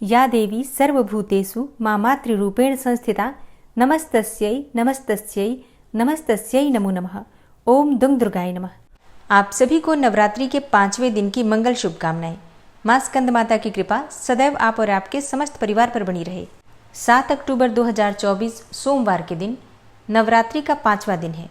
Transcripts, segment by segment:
या देवी सर्वभूतेषु मातृरूपेण संस्थिता नमस्तस्यै नमस्तस्यै नमस्तस्यै नमो नमः। ओम दुंग दुर्गाय नमः। आप सभी को नवरात्रि के 5वें दिन की मंगल शुभकामनाएं। माँ स्कंद माता की कृपा सदैव आप और आपके समस्त परिवार पर बनी रहे। 7 अक्टूबर 2024 सोमवार के दिन नवरात्रि का 5वां दिन है।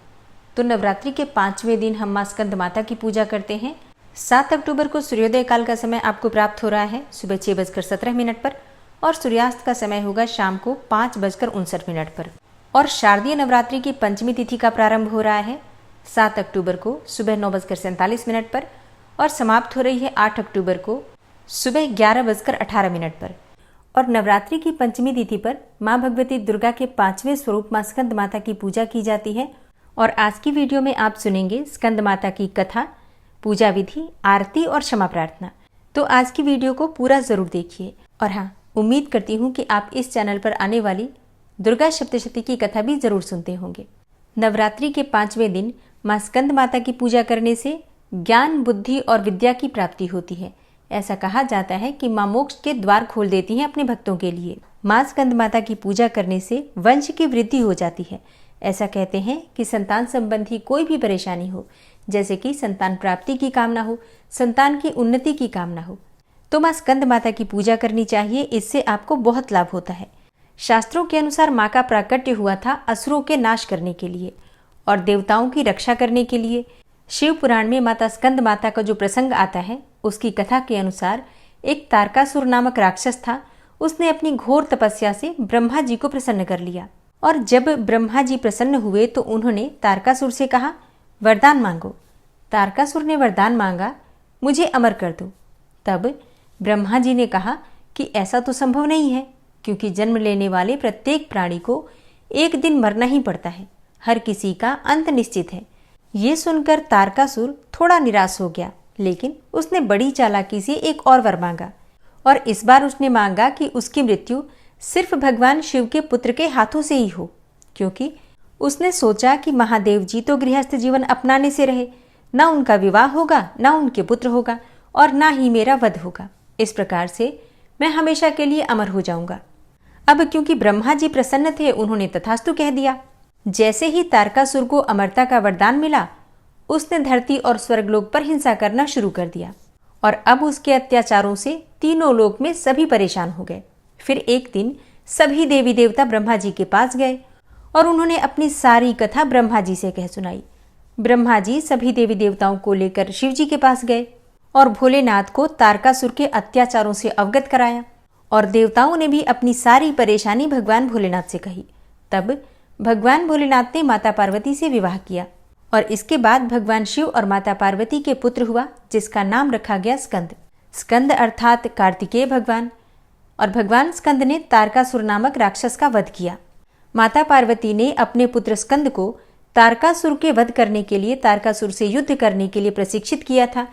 तो नवरात्रि के 5वें दिन हम माँ स्कंद माता की पूजा करते हैं। 7 अक्टूबर को सूर्योदय काल का समय आपको प्राप्त हो रहा है सुबह 6:17 पर और सूर्यास्त का समय होगा शाम को 5:59 पर। और शारदीय नवरात्रि की पंचमी तिथि का प्रारंभ हो रहा है 7 अक्टूबर को सुबह 9:47 पर और समाप्त हो रही है 8 अक्टूबर को सुबह 11:18 पर। और नवरात्रि की पंचमी तिथि पर माँ भगवती दुर्गा के 5वें स्वरूप माँ स्कंद माता की पूजा की जाती है। और आज की वीडियो में आप सुनेंगे स्कंद माता की कथा, पूजा विधि, आरती और क्षमा प्रार्थना। तो आज की वीडियो को पूरा जरूर देखिए। और हाँ, उम्मीद करती हूँ कि आप इस चैनल पर आने वाली दुर्गा सप्तशती की कथा भी जरूर सुनते होंगे। नवरात्रि के 5वें दिन माँ स्कंद माता की पूजा करने से ज्ञान, बुद्धि और विद्या की प्राप्ति होती है। ऐसा कहा जाता है कि माँ मोक्ष के द्वार खोल देती हैं अपने भक्तों के लिए। माँ स्कंद माता की पूजा करने से वंश की वृद्धि हो जाती है। ऐसा कहते हैं कि संतान संबंधी कोई भी परेशानी हो, जैसे कि संतान प्राप्ति की कामना हो, संतान की उन्नति की कामना हो, तो माँ स्कंद माता की पूजा करनी चाहिए। इससे आपको बहुत लाभ होता है। शास्त्रों के अनुसार माँ का प्राकट्य हुआ था असुरों के नाश करने के लिए और देवताओं की रक्षा करने के लिए। शिव पुराण में माता स्कंद माता का जो प्रसंग आता है उसकी कथा के अनुसार एक तारकासुर नामक राक्षस था। उसने अपनी घोर तपस्या से ब्रह्मा जी को प्रसन्न कर लिया और जब ब्रह्मा जी प्रसन्न हुए तो उन्होंने तारकासुर से कहा, वरदान मांगो। तारकासुर ने वरदान मांगा, मुझे अमर कर दो। तब ब्रह्मा जी ने कहा कि ऐसा तो संभव नहीं है, क्योंकि जन्म लेने वाले प्रत्येक प्राणी को एक दिन मरना ही पड़ता है। हर किसी का अंत निश्चित है। ये सुनकर तारकासुर थोड़ा निराश हो गया, लेकिन उसने बड़ी चालाकी से एक और वर मांगा और इस बार उसने मांगा कि उसकी मृत्यु सिर्फ भगवान शिव के पुत्र के हाथों से ही हो, क्योंकि उसने सोचा कि महादेव जी तो गृहस्थ जीवन अपनाने से रहे, ना उनका विवाह होगा, ना उनके पुत्र होगा और ना ही मेरा वध होगा। इस प्रकार से मैं हमेशा के लिए अमर हो जाऊंगा। अब क्योंकि ब्रह्मा जी प्रसन्न थे, उन्होंने तथास्तु कह दिया। जैसे ही तारकासुर को अमरता का वरदान मिला, उसने धरती और स्वर्गलोक पर हिंसा करना शुरू कर दिया और अब उसके अत्याचारों से तीनों लोक में सभी परेशान हो गए। फिर एक दिन सभी देवी देवता ब्रह्मा जी के पास गए और उन्होंने अपनी सारी कथा ब्रह्मा जी से कह सुनाई। ब्रह्मा जी सभी देवी देवताओं को लेकर शिव जी के पास गए और भोलेनाथ को तारकासुर के अत्याचारों से अवगत कराया और देवताओं ने भी अपनी सारी परेशानी भगवान भोलेनाथ से कही। तब भगवान भोलेनाथ ने माता पार्वती से विवाह किया और इसके बाद भगवान शिव और माता पार्वती के पुत्र हुआ, जिसका नाम रखा गया स्कंद। स्कंद अर्थात कार्तिकेय भगवान। और भगवान स्कंद ने तारकासुर नामक राक्षस का वध किया। माता पार्वती ने अपने पुत्र स्कंद को तारकासुर के वध करने के लिए, तारकासुर से युद्ध करने के लिए प्रशिक्षित किया था।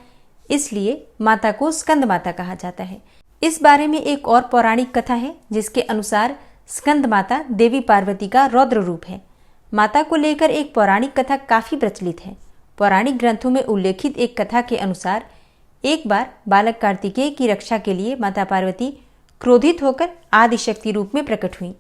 इसलिए माता को स्कंद माता कहा जाता है। इस बारे में एक और पौराणिक कथा है, जिसके अनुसार स्कंद माता देवी पार्वती का रौद्र रूप है। माता को लेकर एक पौराणिक कथा काफी प्रचलित है। पौराणिक ग्रंथों में उल्लेखित एक कथा के अनुसार एक बार बालक कार्तिकेय की रक्षा के लिए माता पार्वती क्रोधित होकर आदिशक्ति रूप में प्रकट हुई।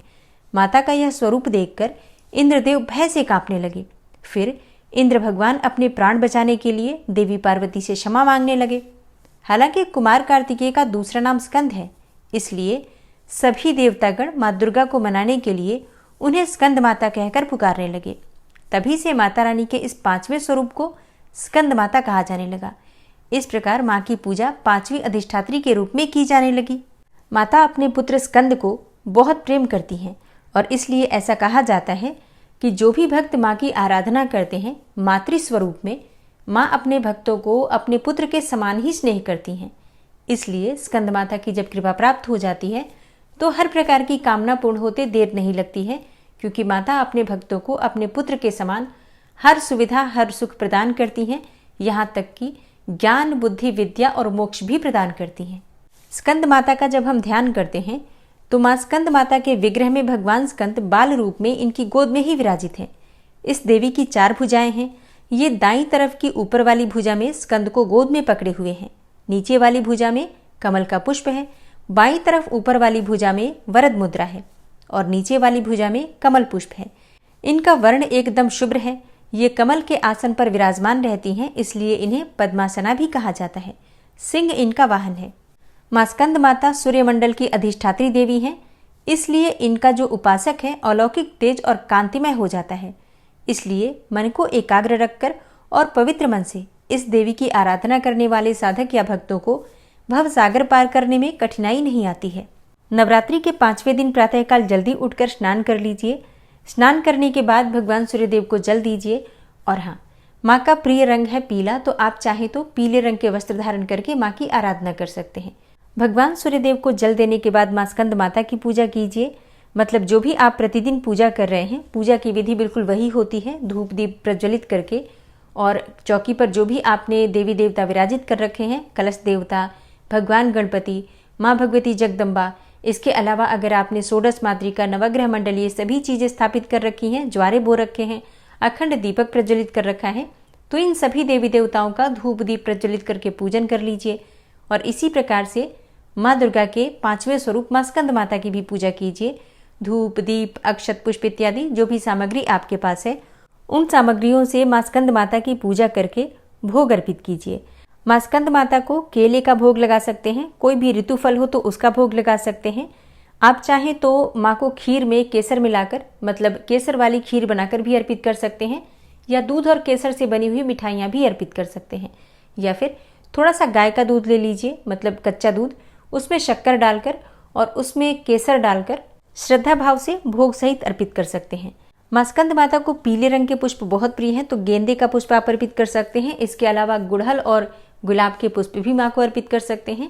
माता का यह स्वरूप देखकर इंद्रदेव भय से कांपने लगे। फिर इंद्र भगवान अपने प्राण बचाने के लिए देवी पार्वती से क्षमा मांगने लगे। हालांकि कुमार कार्तिकेय का दूसरा नाम स्कंद है, इसलिए सभी देवतागण माँ दुर्गा को मनाने के लिए उन्हें स्कंद माता कहकर पुकारने लगे। तभी से माता रानी के इस 5वें स्वरूप को स्कंद माता कहा जाने लगा। इस प्रकार माँ की पूजा 5वीं अधिष्ठात्री के रूप में की जाने लगी। माता अपने पुत्र स्कंद को बहुत प्रेम करती हैं और इसलिए ऐसा कहा जाता है कि जो भी भक्त माँ की आराधना करते हैं मातृ स्वरूप में, माँ अपने भक्तों को अपने पुत्र के समान ही स्नेह करती हैं। इसलिए स्कंद माता की जब कृपा प्राप्त हो जाती है तो हर प्रकार की कामना पूर्ण होते देर नहीं लगती है, क्योंकि माता अपने भक्तों को अपने पुत्र के समान हर सुविधा, हर सुख प्रदान करती हैं, यहाँ तक कि ज्ञान, बुद्धि, विद्या और मोक्ष भी प्रदान करती हैं। स्कंद माता का जब हम ध्यान करते हैं तो माँ स्कंद माता के विग्रह में भगवान स्कंद बाल रूप में इनकी गोद में ही विराजित हैं। इस देवी की 4 भुजाएं हैं। ये दाईं तरफ की ऊपर वाली भुजा में स्कंद को गोद में पकड़े हुए हैं। नीचे वाली भुजा में कमल का पुष्प है। बाईं तरफ ऊपर वाली भुजा में वरद मुद्रा है और नीचे वाली भुजा में कमल पुष्प है। इनका वर्ण एकदम शुभ्र है। ये कमल के आसन पर विराजमान रहती हैं, इसलिए इन्हें पद्मासना भी कहा जाता है। सिंह इनका वाहन है। मां स्कंद माता सूर्यमंडल की अधिष्ठात्री देवी हैं, इसलिए इनका जो उपासक है अलौकिक तेज और कांतिमय हो जाता है। इसलिए मन को एकाग्र रखकर और पवित्र मन से इस देवी की आराधना करने वाले साधक या भक्तों को भव सागर पार करने में कठिनाई नहीं आती है। नवरात्रि के 5वें दिन प्रातःकाल जल्दी उठकर स्नान कर लीजिए। स्नान करने के बाद भगवान सूर्यदेव को जल दीजिए। और हाँ, माँ का प्रिय रंग है पीला, तो आप चाहे तो पीले रंग के वस्त्र धारण करके माँ की आराधना कर सकते हैं। भगवान सूर्यदेव को जल देने के बाद मां स्कंद माता की पूजा कीजिए। मतलब जो भी आप प्रतिदिन पूजा कर रहे हैं, पूजा की विधि बिल्कुल वही होती है, धूप दीप प्रज्वलित करके। और चौकी पर जो भी आपने देवी देवता विराजित कर रखे हैं, कलश देवता, भगवान गणपति, माँ भगवती जगदम्बा, इसके अलावा अगर आपने षोडश मातृका, नवग्रह मंडल, ये सभी चीज़ें स्थापित कर रखी हैं, ज्वारे बो रखे हैं, अखंड दीपक प्रज्वलित कर रखा है, तो इन सभी देवी देवताओं का धूप दीप प्रज्वलित करके पूजन कर लीजिए। और इसी प्रकार से माँ दुर्गा के 5वें स्वरूप मां स्कंद माता की भी पूजा कीजिए। धूप दीप अक्षत पुष्प इत्यादि जो भी सामग्री आपके पास है, उन सामग्रियों से मां स्कंद माता की पूजा करके भोग अर्पित कीजिए। मां स्कंद माता को केले का भोग लगा सकते हैं, कोई भी ऋतु फल हो तो उसका भोग लगा सकते हैं। आप चाहें तो माँ को खीर में केसर मिलाकर, मतलब केसर वाली खीर बनाकर भी अर्पित कर सकते हैं, या दूध और केसर से बनी हुई मिठाइयाँ भी अर्पित कर सकते हैं। या फिर थोड़ा सा गाय का दूध ले लीजिए, मतलब कच्चा दूध, उसमें शक्कर डालकर और उसमें केसर डालकर श्रद्धा भाव से भोग सहित अर्पित कर सकते हैं। मां स्कंद माता को पीले रंग के पुष्प बहुत प्रिय हैं, तो गेंदे का पुष्प आप अर्पित कर सकते हैं। इसके अलावा गुड़हल और गुलाब के पुष्प भी माँ को अर्पित कर सकते हैं।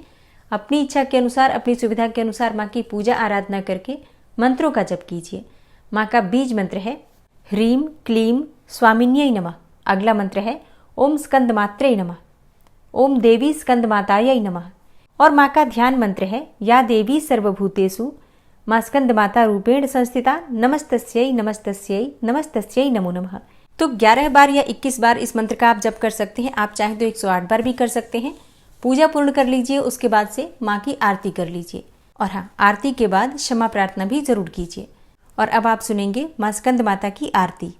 अपनी इच्छा के अनुसार, अपनी सुविधा के अनुसार माँ की पूजा आराधना करके मंत्रों का जप कीजिए। माँ का बीज मंत्र है ह्रीं क्लीं स्वामिन्यै नमः। अगला मंत्र है ओम स्कंद मात्रे नमः, ओम देवी स्कंद मातायै नमः। और माँ का ध्यान मंत्र है या देवी सर्वभूतेषु मां स्कंद माता रूपेण संस्थिता नमस्तस्यै नमस्तस्यै नमस्तस्यै नमो नमः। तो 11 बार या 21 बार इस मंत्र का आप जप कर सकते हैं। आप चाहें तो 108 बार भी कर सकते हैं। पूजा पूर्ण कर लीजिए, उसके बाद से माँ की आरती कर लीजिए। और हाँ, आरती के बाद क्षमा प्रार्थना भी जरूर कीजिए। और अब आप सुनेंगे मां स्कंद माता की आरती।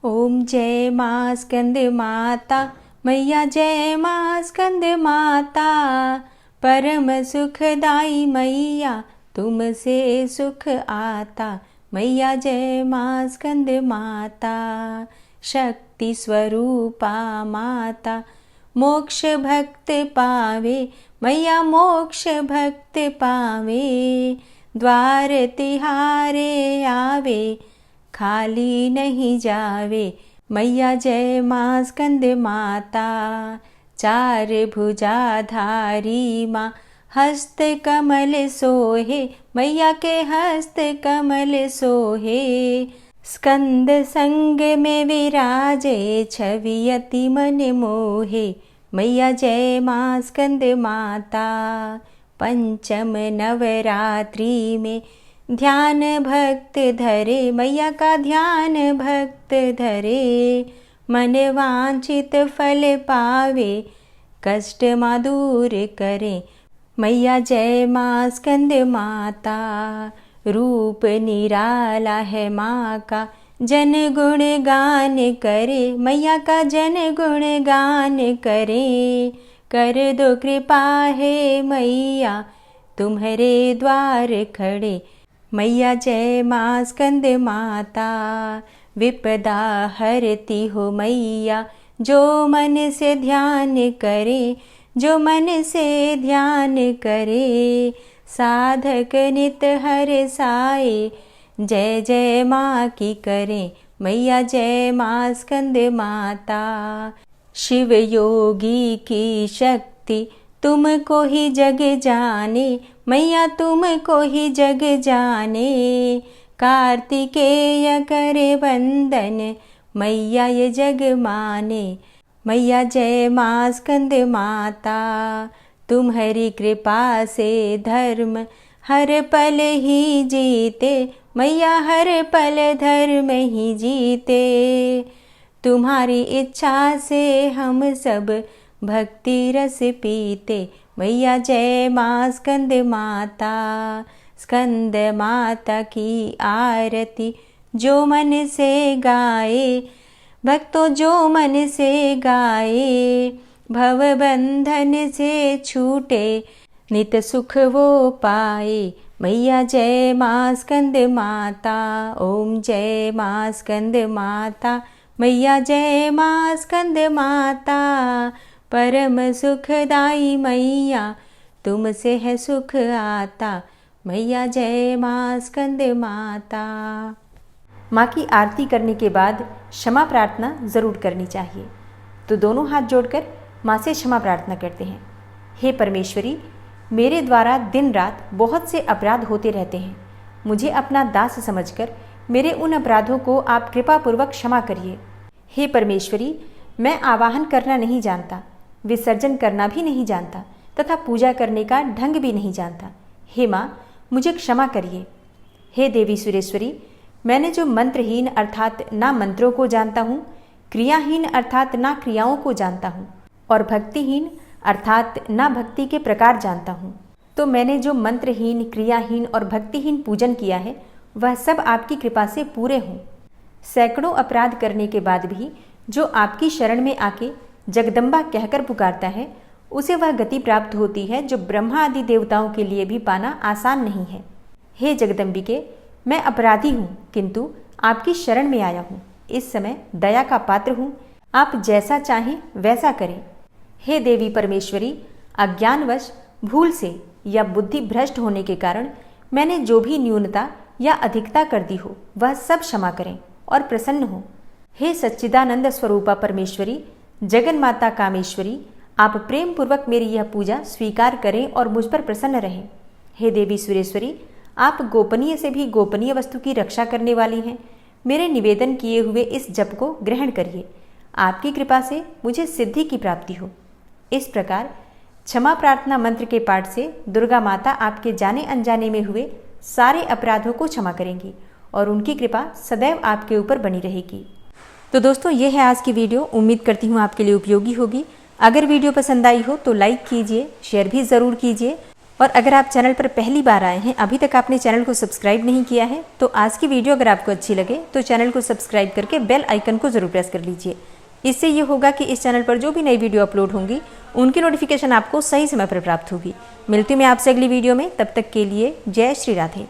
ओम जय मां स्कंद माता मैया, जय मां स्कंद माता, परम सुखदाई मैया तुमसे सुख आता। मैया जय मां स्कंद माता, शक्ति स्वरूपा माता, मोक्ष भक्त पावे मैया, मोक्ष भक्त पावे। द्वार तिहारे आवे, खाली नहीं जावे। मैया जय मां स्कंद माता, चार भुजाधारी माँ, हस्त कमल सोहे मैया के हस्त कमल सोहे। स्कंद संग में विराजे, छवि अति मन मोहे। मैया जय मां स्कंद माता, पंचम नवरात्रि में ध्यान भक्त धरे। मैया का ध्यान भक्त धरे, मन वांछित फल पावे, कष्ट माँ दूर करे। मैया जय मां स्कंद माता, रूप निराला है माँ का, जन गुण गान करे। मैया का जन गुण गान करे। कर दो कृपा है मैया, तुम्हारे द्वार खड़े। मैया जय मां स्कंद माता, विपदा हरती हो मैया, जो मन से ध्यान करे। जो मन से ध्यान करे, साधक नित हर साए। जय जय माँ की करें। मैया जय मां स्कंद माता, शिव योगी की शक्ति तुमको ही जग जाने। मैया तुमको ही जग जाने। कार्तिकेय करे वंदन, मैया ये जग माने। मैया जय मां स्कंद माता, तुम्हारी कृपा से धर्म हर पल ही जीते। मैया हर पल धर्म ही जीते। तुम्हारी इच्छा से हम सब भक्ति रस पीते। मैया जय माँ स्कंद माता, स्कंद माता की आरती जो मन से गाए। भक्तों जो मन से गाए, भव बंधन से छूटे, नित सुख वो पाए। मैया जय माँ स्कंद माता, ओम जय माँ स्कंद माता। मैया जय माँ स्कंद माता, परम सुखदाई मैया तुमसे है सुख आता। मैया जय माँ स्कंद माता। माँ की आरती करने के बाद क्षमा प्रार्थना ज़रूर करनी चाहिए। तो दोनों हाथ जोड़कर माँ से क्षमा प्रार्थना करते हैं। हे परमेश्वरी, मेरे द्वारा दिन रात बहुत से अपराध होते रहते हैं। मुझे अपना दास समझकर मेरे उन अपराधों को आप कृपापूर्वक क्षमा करिए। हे परमेश्वरी, मैं आवाहन करना नहीं जानता, विसर्जन करना भी नहीं जानता तथा पूजा करने का ढंग भी नहीं जानता। हे माँ, मुझे क्षमा करिए। हे देवी सुरेश्वरी, मैंने जो मंत्रहीन अर्थात ना मंत्रों को जानता हूँ, क्रियाहीन अर्थात ना क्रियाओं को जानता हूँ और भक्तिहीन अर्थात ना भक्ति के प्रकार जानता हूँ, तो मैंने जो मंत्रहीन, क्रियाहीन और भक्तिहीन पूजन किया है वह सब आपकी कृपा से पूरे हों। सैकड़ों अपराध करने के बाद भी जो आपकी शरण में आके जगदम्बा कहकर पुकारता है, उसे वह गति प्राप्त होती है जो ब्रह्मा आदि देवताओं के लिए भी पाना आसान नहीं है। हे जगदम्बिके, मैं अपराधी हूँ किंतु आपकी शरण में आया हूँ। इस समय दया का पात्र हूँ, आप जैसा चाहें वैसा करें। हे देवी परमेश्वरी, अज्ञानवश, भूल से या बुद्धि भ्रष्ट होने के कारण मैंने जो भी न्यूनता या अधिकता कर दी हो वह सब क्षमा करें और प्रसन्न हो। हे सच्चिदानंद स्वरूपा परमेश्वरी, जगन माता कामेश्वरी, आप प्रेम पूर्वक मेरी यह पूजा स्वीकार करें और मुझ पर प्रसन्न रहें। हे देवी सुरेश्वरी, आप गोपनीय से भी गोपनीय वस्तु की रक्षा करने वाली हैं। मेरे निवेदन किए हुए इस जप को ग्रहण करिए। आपकी कृपा से मुझे सिद्धि की प्राप्ति हो। इस प्रकार क्षमा प्रार्थना मंत्र के पाठ से दुर्गा माता आपके जाने अनजाने में हुए सारे अपराधों को क्षमा करेंगी और उनकी कृपा सदैव आपके ऊपर बनी रहेगी। तो दोस्तों, ये है आज की वीडियो। उम्मीद करती हूँ आपके लिए उपयोगी होगी। अगर वीडियो पसंद आई हो तो लाइक कीजिए, शेयर भी ज़रूर कीजिए और अगर आप चैनल पर पहली बार आए हैं, अभी तक आपने चैनल को सब्सक्राइब नहीं किया है, तो आज की वीडियो अगर आपको अच्छी लगे तो चैनल को सब्सक्राइब करके बेल आइकन को ज़रूर प्रेस कर लीजिए। इससे ये होगा कि इस चैनल पर जो भी नई वीडियो अपलोड होंगी उनकी नोटिफिकेशन आपको सही समय पर प्राप्त होगी। मिलती हूँ मैं आपसे अगली वीडियो में, तब तक के लिए जय श्री राधे।